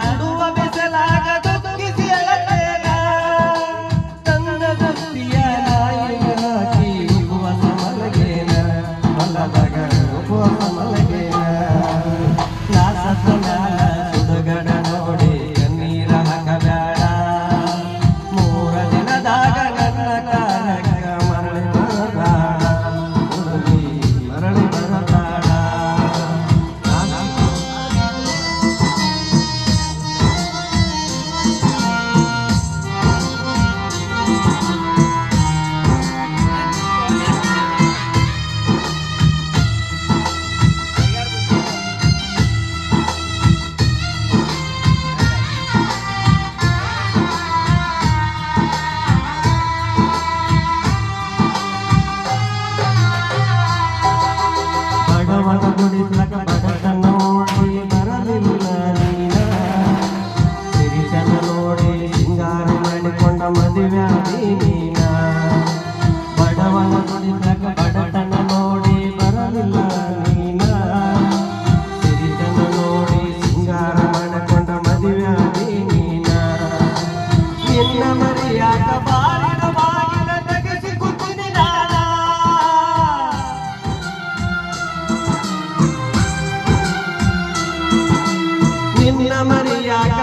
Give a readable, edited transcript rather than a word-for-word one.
ಸುಡುವ ಬಿಸಲಾಗ ದುಃಖಿಸಿ ಅಳತೇನ ತನ್ನ ದೃಷ್ಟಿಯ ನಾಯಿಗೆ ಹಾಕಿ ಉಪವಾಸ ಮಲಗೇನ ಹೊಲದಾಗ ಉಪವಾಸ ಮಲಗೇನ ನಾ ಸತ್ತ ಮ್ಯಾಲ ಸುಡುಗಡ ನೋಡಿ ಕಣ್ಣೀರ ಹಾಕಬೇಡ 3 ದಿನದಾಗ ನನ್ನ ಕಾರ್ಯಕ್ಕ ಮರಳಿ ಬರಬೇಡ ಹುಡುಗಿ ಮರಳಿ ಬರಬೇಡ ಬಡವನ ಗುಡಿಸಲಕ ಬಡತನ ನೋಡಿ ಬರಲಿಲ್ಲ ನೀನ ಸಿರಿತನ ನೋಡಿ ಸಿಂಗಾರ ಮಾಡಿಕೊಂಡ ಮದುವೆಯಾದಿ ನೀನ ಬಡವನ ಗುಡಿಸಲಕ ಬಡತನ ನೋಡಿ ಬರಲಿಲ್ಲ ನೀನ ಸಿರಿತನ ನೋಡಿ ಸಿಂಗಾರ ಮಾಡಿಕೊಂಡ ಮದುವೆಯಾದಿ ನೀನ ನಿನ್ನ ಮರಿಯಾಕ ಬಾರಿನ ಬಾಗಿಲ ತೆಗೆಸಿ ಕೂತಿನಿ ನಾನ ನಿನ್ನ ಮರಿಯಾಕ